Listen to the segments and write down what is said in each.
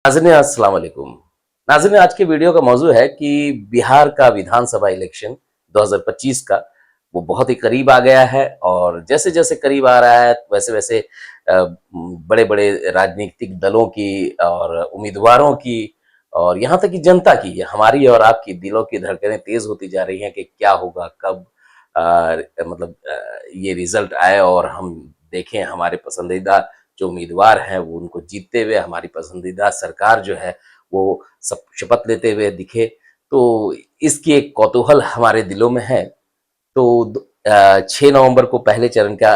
नाज़रीन अस्सलाम वालेकुम। नाज़रीन आज के वीडियो का मौजू है कि बिहार का विधानसभा इलेक्शन 2025 का वो बहुत ही करीब आ गया है और जैसे-जैसे करीब आ रहा है वैसे-वैसे बड़े-बड़े राजनीतिक दलों की और उम्मीदवारों की और यहाँ तक कि जनता की, हमारी और आपकी दिलों की धड़कनें तेज़ होती जा रही हैं कि क्या होगा, कब ये रिज़ल्ट आए और हम देखें हमारे पसंदीदा जो उम्मीदवार हैं वो उनको जीतते हुए, हमारी पसंदीदा सरकार जो है वो सब शपथ लेते हुए दिखे। तो इसकी एक कौतूहल हमारे दिलों में है। तो 6 नवंबर को पहले चरण का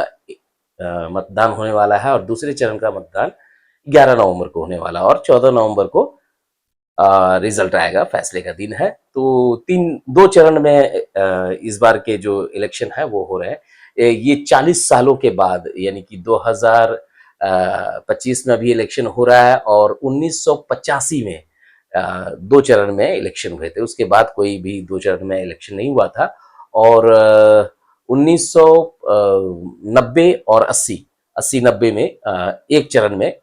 मतदान होने वाला है और दूसरे चरण का मतदान 11 नवंबर को होने वाला है और 14 नवंबर को रिजल्ट आएगा, फैसले का दिन है। तो 2 चरण में इस बार के जो इलेक्शन है वो हो रहे हैं। ये 40 सालों के बाद यानी कि 2025 में अभी इलेक्शन हो रहा है और 1985 में 2 चरण में इलेक्शन हुए थे। उसके बाद कोई भी 2 चरण में इलेक्शन नहीं हुआ था और 1990 और 80-90 में एक चरण में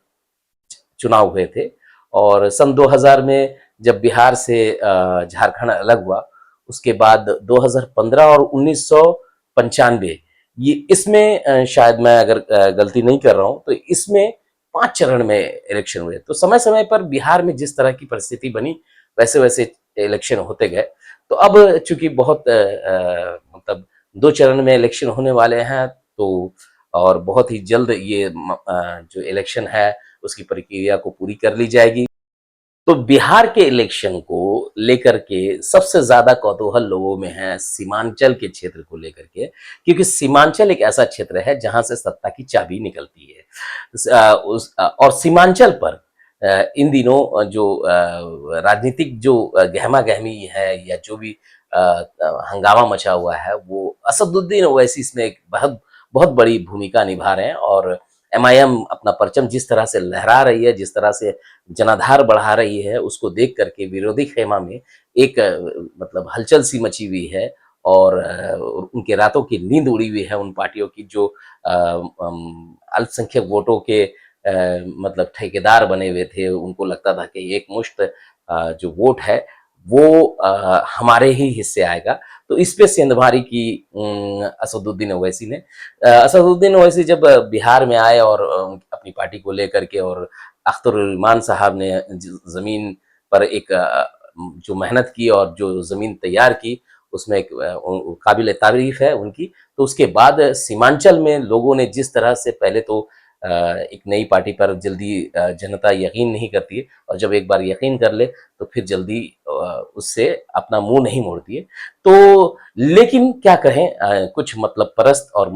चुनाव हुए थे और सन 2000 में जब बिहार से झारखंड अलग हुआ, उसके बाद 2015 और 1995 ये इसमें शायद मैं अगर गलती नहीं कर रहा हूँ, तो इसमें 5 चरण में इलेक्शन हुए। तो समय-समय पर बिहार में जिस तरह की परिस्थिति बनी, वैसे-वैसे इलेक्शन होते गए। तो अब चूँकि बहुत मतलब 2 चरण में इलेक्शन होने वाले हैं, तो और बहुत ही जल्द ये जो इलेक्शन है उसकी प्रक्रिया को पूरी कर ली जाएगी। तो बिहार के इलेक्शन को लेकर के सबसे ज्यादा कौतूहल लोगों में है सीमांचल के क्षेत्र को लेकर के, क्योंकि सीमांचल एक ऐसा क्षेत्र है जहां से सत्ता की चाबी निकलती है। और सीमांचल पर इन दिनों जो राजनीतिक जो गहमा गहमी है या जो भी हंगामा मचा हुआ है, वो असदुद्दीन ओवैसी इसमें एक बहुत बहुत बड़ी भूमिका निभा रहे हैं और एमआईएम अपना परचम जिस तरह से लहरा रही है, जिस तरह से जनाधार बढ़ा रही है, उसको देख करके विरोधी खेमा में एक मतलब हलचल सी मची हुई है और उनके रातों की नींद उड़ी हुई है उन पार्टियों की जो अल्पसंख्यक वोटों के मतलब ठेकेदार बने हुए थे। उनको लगता था कि एक मुश्त जो वोट है वो हमारे ही हिस्से आएगा। तो इस पे सेंधमारी की असदुद्दीन ओवैसी ने। असदुद्दीन ओवैसी जब बिहार में आए और अपनी पार्टी को लेकर के और अख्तरुल साहब ने ज़मीन पर एक जो मेहनत की और जो ज़मीन तैयार की, उसमें एक काबिल तारीफ़ है उनकी। तो उसके बाद सीमांचल में लोगों ने जिस तरह से पहले तो एक नई पार्टी पर जल्दी जनता यकीन नहीं करती है और जब एक बार यकीन कर ले तो फिर जल्दी उससे अपना मुंह नहीं मोड़ती है। तो लेकिन क्या कहें, कुछ मतलब परस्त और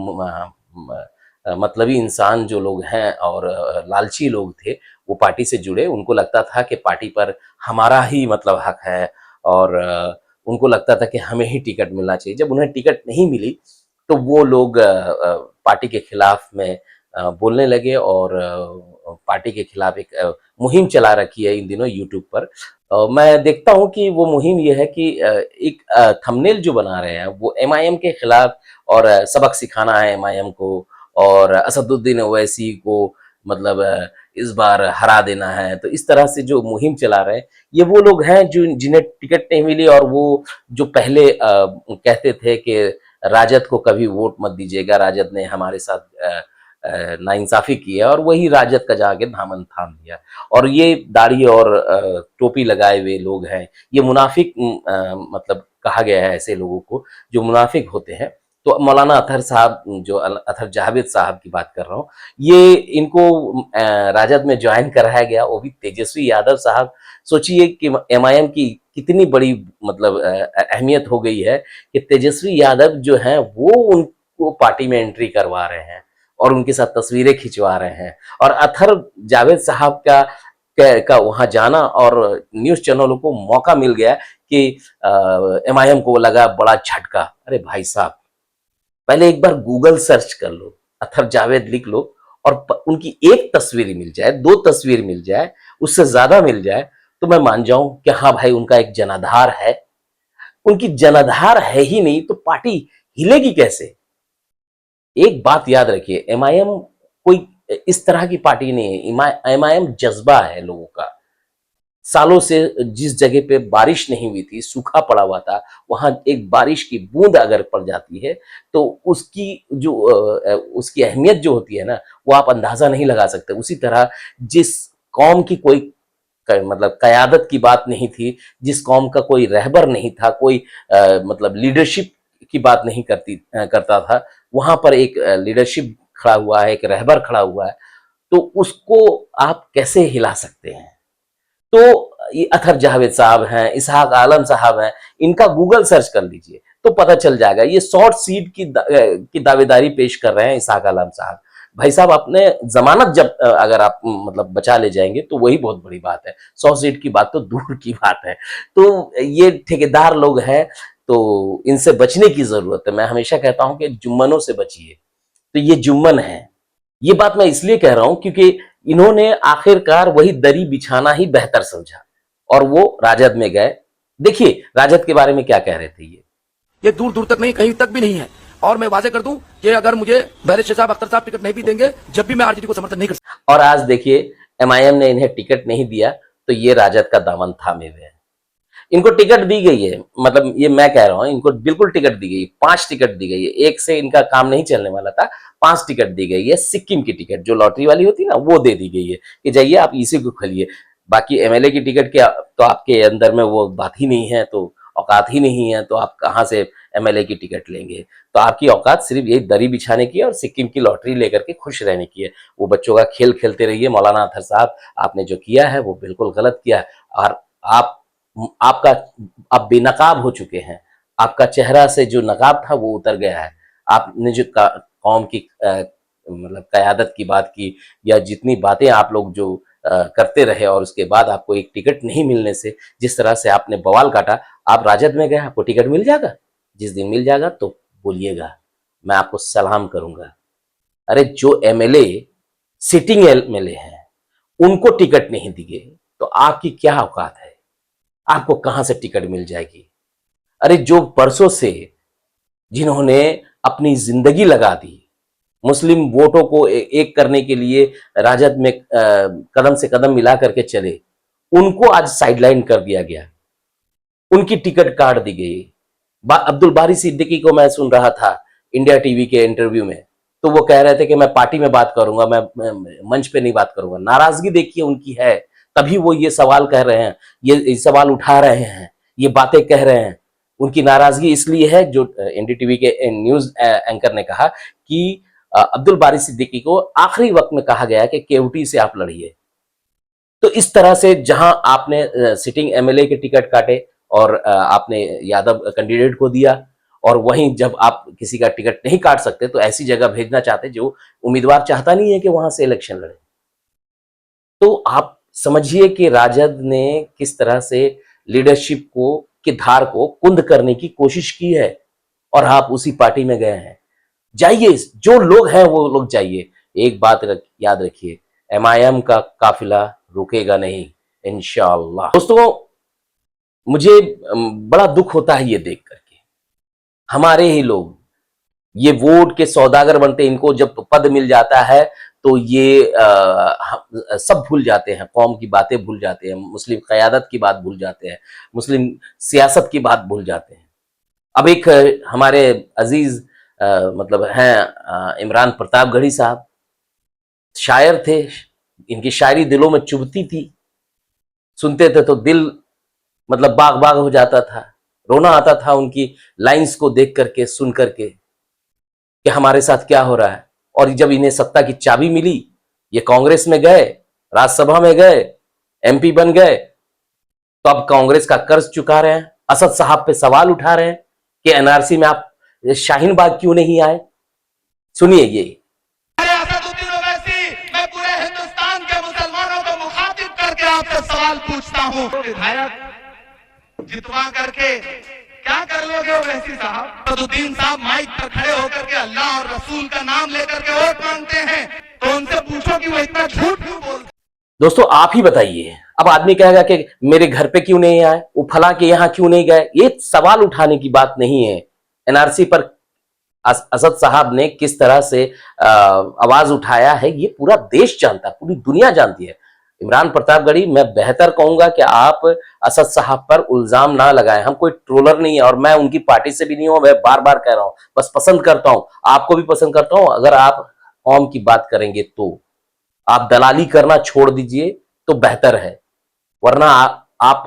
मतलबी इंसान जो लोग हैं और लालची लोग थे, वो पार्टी से जुड़े। उनको लगता था कि पार्टी पर हमारा ही मतलब हक है और उनको लगता था कि हमें ही टिकट मिलना चाहिए। जब उन्हें टिकट नहीं मिली तो वो लोग पार्टी के खिलाफ में बोलने लगे और पार्टी के खिलाफ एक मुहिम चला रखी है इन दिनों यूट्यूब पर। मैं देखता हूँ कि वो मुहिम ये है कि एक थंबनेल जो बना रहे हैं वो एमआईएम के खिलाफ और सबक सिखाना है एमआईएम को और असदुद्दीन ओवैसी को मतलब इस बार हरा देना है। तो इस तरह से जो मुहिम चला रहे हैं, ये वो लोग हैं जो जिन्हें टिकट नहीं मिली और वो जो पहले कहते थे कि राजद को कभी वोट मत दीजिएगा, राजद ने हमारे साथ नाइंसाफी की है, और वही राजद का जाके दामन थाम दिया। और ये दाढ़ी और टोपी लगाए हुए लोग हैं, ये मुनाफिक मतलब कहा गया है ऐसे लोगों को जो मुनाफिक होते हैं। तो मौलाना अतहर साहब, जो अतहर जावेद साहब की बात कर रहा हूँ, ये इनको राजद में ज्वाइन कराया गया, वो भी तेजस्वी यादव साहब। सोचिए कि एमआईएम की कितनी बड़ी मतलब अहमियत हो गई है कि तेजस्वी यादव जो हैं वो उनको पार्टी में एंट्री करवा रहे हैं और उनके साथ तस्वीरें खिंचवा रहे हैं। और अतहर जावेद साहब का वहां जाना और न्यूज चैनलों को मौका मिल गया कि एमआईएम को लगा बड़ा झटका। अरे भाई साहब, पहले एक बार गूगल सर्च कर लो, अतहर जावेद लिख लो और उनकी एक तस्वीर मिल जाए, 2 तस्वीर मिल जाए, उससे ज्यादा मिल जाए, तो मैं मान जाऊं कि हाँ भाई उनका एक जनाधार है। उनकी जनाधार है ही नहीं तो पार्टी हिलेगी कैसे? एक बात याद रखिए, एमआईएम कोई इस तरह की पार्टी नहीं है। एमआईएम जज्बा है लोगों का। सालों से जिस जगह पे बारिश नहीं हुई थी, सूखा पड़ा हुआ था, वहां एक बारिश की बूंद अगर पड़ जाती है तो उसकी जो उसकी अहमियत जो होती है ना, वो आप अंदाजा नहीं लगा सकते। उसी तरह जिस कौम की कोई मतलब कयादत की बात नहीं थी, जिस कौम का कोई रहबर नहीं था, कोई मतलब लीडरशिप की बात नहीं करता था, वहां पर एक लीडरशिप खड़ा हुआ है, एक रहबर खड़ा हुआ है, तो उसको आप कैसे हिला सकते हैं? तो ये अतहर जावेद साहब हैं, इसहाक आलम साहब हैं, इनका गूगल सर्च कर लीजिए तो पता चल जाएगा। ये शॉर्ट सीट की दावेदारी पेश कर रहे हैं इसहाक आलम साहब। भाई साहब, अपने जमानत जब अगर आप मतलब बचा ले जाएंगे तो वही बहुत बड़ी बात है। 100 सीट की बात तो दूर की बात है। तो ये ठेकेदार लोग हैं, तो इनसे बचने की जरूरत है। मैं हमेशा कहता हूं कि जुम्मनों से बचिए। तो ये जुम्मन है। ये बात मैं इसलिए कह रहा हूं क्योंकि इन्होंने आखिरकार वही दरी बिछाना ही बेहतर समझा और वो राजद में गए। देखिए राजद के बारे में क्या कह रहे थे ये दूर दूर तक नहीं, कहीं तक भी नहीं है। और मैं वाजे कर दूं कि अगर मुझे बैरिस्टर साहब, अख्तर साहब टिकट नहीं भी देंगे, जब भी मैं आरजेडी को समर्थन नहीं कर सकता। और आज देखिए एमआईएम ने इन्हें टिकट नहीं दिया तो ये राजद का दामन थामे हुए हैं। इनको टिकट दी गई है, मतलब ये मैं कह रहा हूं, इनको बिल्कुल टिकट दी गई, 5 टिकट दी गई है। एक से इनका काम नहीं चलने वाला था, 5 टिकट दी गई है। सिक्किम की टिकट जो लॉटरी वाली होती है ना, वो दे दी गई है कि जाइए आप इसी को खलिए। बाकी एमएलए की टिकट के तो आपके अंदर में वो बात ही नहीं है, तो औकात ही नहीं है, तो आप कहाँ से एमएलए की टिकट लेंगे? तो आपकी औकात सिर्फ यही दरी बिछाने की है और सिक्किम की लॉटरी लेकर के खुश रहने की है। वो बच्चों का खेल खेलते रहिए। मौलाना अतहर साहब, आपने जो किया है वो बिल्कुल गलत किया है। और आप आपका आप बेनकाब हो चुके हैं। आपका चेहरा से जो नकाब था वो उतर गया है। आपने जो कौम की मतलब कयादत की बात की, या जितनी बातें आप लोग जो करते रहे, और उसके बाद आपको एक टिकट नहीं मिलने से जिस तरह से आपने बवाल काटा, आप राजद में गए, आपको टिकट मिल जाएगा। जिस दिन मिल जाएगा तो बोलिएगा, मैं आपको सलाम करूंगा। अरे जो एमएलए सिटिंग एमएलए हैं उनको टिकट नहीं दी गई तो आपकी क्या औकात है? आपको कहां से टिकट मिल जाएगी? अरे जो परसों से जिन्होंने अपनी जिंदगी लगा दी मुस्लिम वोटों को एक करने के लिए, राजद में कदम से कदम मिला करके चले, उनको आज साइडलाइन कर दिया गया, उनकी टिकट काट दी गई। अब्दुल बारी सिद्दीकी को मैं सुन रहा था इंडिया टीवी के इंटरव्यू में, तो वो कह रहे थे कि मैं पार्टी में बात करूंगा, मैं मंच पे नहीं बात करूंगा। नाराजगी देखिए उनकी है, तभी वो ये सवाल कह रहे हैं, ये सवाल उठा रहे हैं, ये बातें कह रहे हैं। उनकी नाराजगी इसलिए है, जो एनडीटीवी के न्यूज एंकर ने कहा कि अब्दुल बारी सिद्दीकी को आखिरी वक्त में कहा गया कि केवटी से आप लड़िए। तो इस तरह से जहां आपने सिटिंग एमएलए के टिकट काटे और आपने यादव कैंडिडेट को दिया, और वहीं जब आप किसी का टिकट नहीं काट सकते तो ऐसी जगह भेजना चाहते जो उम्मीदवार चाहता नहीं है कि वहां से इलेक्शन लड़े। तो आप समझिए कि राजद ने किस तरह से लीडरशिप को की धार को कुंद करने की कोशिश की है, और आप उसी पार्टी में गए हैं। जाइए, जो लोग हैं वो लोग जाइए। एक बात याद रखिए, एमआईएम का काफिला रुकेगा नहीं इंशाअल्लाह। दोस्तों, मुझे बड़ा दुख होता है ये देख करके, हमारे ही लोग ये वोट के सौदागर बनते, इनको जब पद मिल जाता है तो ये सब भूल जाते हैं, कौम की बातें भूल जाते हैं, मुस्लिम क़यादत की बात भूल जाते हैं, मुस्लिम सियासत की बात भूल जाते हैं। अब एक हमारे अजीज मतलब हैं इमरान प्रतापगढ़ी साहब, शायर थे, इनकी शायरी दिलों में चुभती थी, सुनते थे तो दिल मतलब बाग बाग हो जाता था, रोना आता था उनकी लाइंस को देख करके, सुन करके कि हमारे साथ क्या हो रहा है। और जब इन्हें सत्ता की चाबी मिली, ये कांग्रेस में गए, राज्यसभा में गए, एमपी बन गए, तो अब कांग्रेस का कर्ज चुका रहे हैं। असद साहब पे सवाल उठा रहे हैं कि एनआरसी में आप शाहीन बाग क्यों नहीं आए। सुनिए ये। असदुद्दीन ओवैसी, मैं पूरे हिंदुस्तान के मुसलमानों को मुखातिब करके आपसे सवाल पूछता हूं, विधायक जितवा करके क्या कर लोगे ओवैसी साहब? असदुद्दीन साहब माइक पर खड़े होकर के अल्लाह और रसूल का नाम लेकर के वोट मांगते हैं, तो उनसे पूछो कि वो इतना झूठ क्यों बोलते। दोस्तों आप ही बताइए, अब आदमी कहेगा कि मेरे घर पे क्यों नहीं आए, वो फला के यहां क्यों नहीं गए। ये सवाल उठाने की बात नहीं है। एनआरसी पर असद साहब ने किस तरह से आवाज उठाया है ये पूरा देश जानता है, पूरी दुनिया जानती है। इमरान प्रतापगढ़ी, मैं बेहतर कहूंगा कि आप असद साहब पर इल्जाम ना लगाएं। हम कोई ट्रोलर नहीं है और मैं उनकी पार्टी से भी नहीं हूं, मैं बार बार कह रहा हूं, बस पसंद करता हूं, आपको भी पसंद करता हूं। अगर आप कौम की बात करेंगे तो आप दलाली करना छोड़ दीजिए तो बेहतर है, वरना आप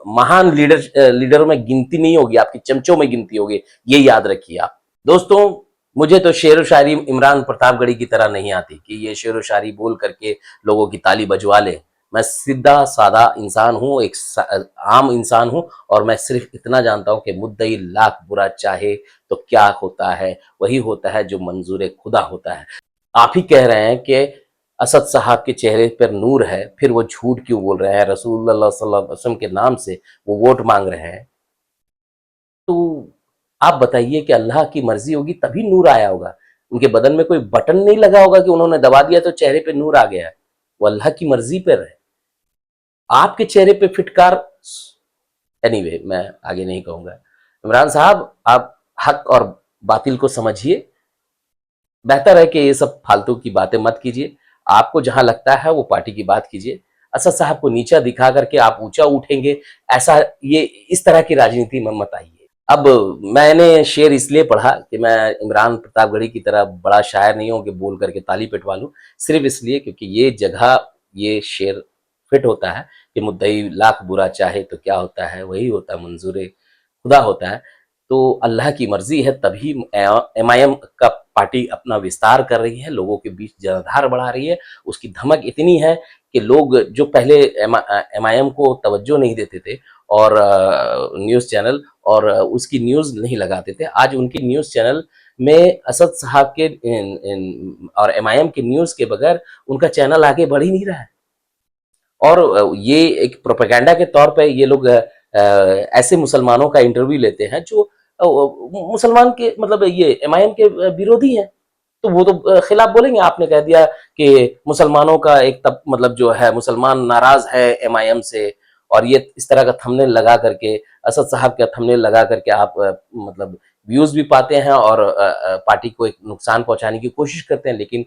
महान लीडरों में गिनती नहीं होगी, आपकी चमचों में गिनती होगी, ये याद रखिए आप। दोस्तों, मुझे तो शेर व शायरी इमरान प्रतापगढ़ी की तरह नहीं आती कि ये शेर व शायरी बोल करके लोगों की ताली बजवा ले। मैं सीधा साधा इंसान हूँ, एक आम इंसान हूँ, और मैं सिर्फ इतना जानता हूँ कि मुद्दई लाख बुरा चाहे तो क्या होता है, वही होता है जो मंजूर खुदा होता है। आप ही कह रहे हैं कि असद साहब के चेहरे पर नूर है, फिर वो झूठ क्यों बोल रहे हैं? रसूलुल्लाह सल्लल्लाहु अलैहि वसल्लम के नाम से वो वोट मांग रहे हैं। तो आप बताइए कि अल्लाह की मर्जी होगी तभी नूर आया होगा। उनके बदन में कोई बटन नहीं लगा होगा कि उन्होंने दबा दिया तो चेहरे पे नूर आ गया। वो अल्लाह की मर्जी पर है। आपके चेहरे पे फिटकार, एनीवे मैं आगे नहीं कहूंगा। इमरान साहब, आप हक और बातिल को समझिए। बेहतर है कि ये सब फालतू की बातें मत कीजिए। आपको जहां लगता है वो पार्टी की बात कीजिए। असद साहब को नीचा दिखा करके आप ऊंचा उठेंगे, ऐसा ये इस तरह की राजनीति में मत आइए। अब मैंने शेर इसलिए पढ़ा कि मैं इमरान प्रतापगढ़ी की तरह बड़ा शायर नहीं हूं कि बोल करके ताली पिटवा लूं, सिर्फ इसलिए क्योंकि ये जगह ये शेर फिट होता है कि मुद्दई लाख बुरा चाहे तो क्या होता है, वही होता है मंजूर खुदा होता है। तो अल्लाह की मर्जी है तभी एमआईएम का पार्टी अपना विस्तार कर रही है, लोगों के बीच जनाधार बढ़ा रही है। उसकी धमक इतनी है कि लोग जो पहले एमआईएम को तवज्जो नहीं देते थे और न्यूज़ चैनल और उसकी न्यूज़ नहीं लगाते थे, आज उनकी न्यूज़ चैनल में असद साहब के और एमआईएम की न्यूज़ के बगैर उनका चैनल आगे बढ़ ही नहीं रहा है। और ये एक प्रोपेगेंडा के तौर पे ये लोग ऐसे मुसलमानों का इंटरव्यू लेते हैं जो मुसलमान के मतलब ये एमआईएम के विरोधी हैं, तो वो तो खिलाफ बोलेंगे। आपने कह दिया कि मुसलमानों का एक तब मतलब जो है मुसलमान नाराज है एमआईएम से, और ये इस तरह का थंबनेल लगा करके असद साहब का थंबनेल लगा करके आप मतलब व्यूज भी पाते हैं और पार्टी को एक नुकसान पहुंचाने की कोशिश करते हैं, लेकिन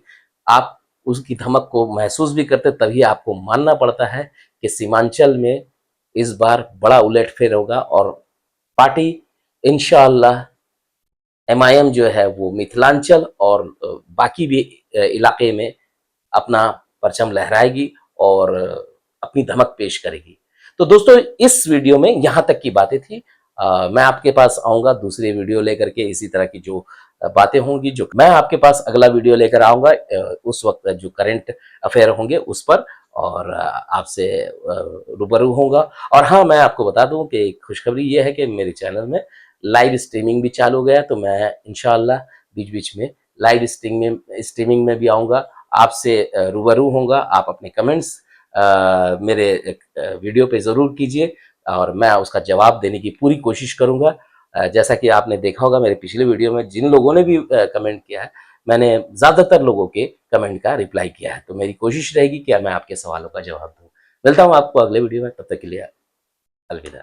आप उसकी धमक को महसूस भी करते, तभी आपको मानना पड़ता है कि सीमांचल में इस बार बड़ा उलटफेर होगा और पार्टी इंशाअल्लाह एमआईएम जो है वो मिथिलांचल और बाकी भी इलाके में अपना परचम लहराएगी और अपनी धमक पेश करेगी। तो दोस्तों, इस वीडियो में यहाँ तक की बातें थी। मैं आपके पास आऊँगा दूसरी वीडियो लेकर के, इसी तरह की जो बातें होंगी, जो मैं आपके पास अगला वीडियो लेकर आऊँगा उस वक्त जो करंट अफेयर होंगे उस पर, और आपसे रूबरू होऊंगा। और हाँ, मैं आपको बता दूं कि खुशखबरी ये है कि मेरे चैनल में लाइव स्ट्रीमिंग भी चालू हो गया, तो मैं इंशाअल्लाह बीच बीच में लाइव स्ट्रीमिंग में भी आऊँगा, आपसे रूबरू होऊंगा। आप अपने कमेंट्स मेरे वीडियो पे ज़रूर कीजिए और मैं उसका जवाब देने की पूरी कोशिश करूँगा। जैसा कि आपने देखा होगा मेरे पिछले वीडियो में जिन लोगों ने भी कमेंट किया है, मैंने ज़्यादातर लोगों के कमेंट का रिप्लाई किया है, तो मेरी कोशिश रहेगी कि मैं आपके सवालों का जवाब दूँ। मिलता हूँ आपको अगले वीडियो में, तब तक के लिए अलविदा।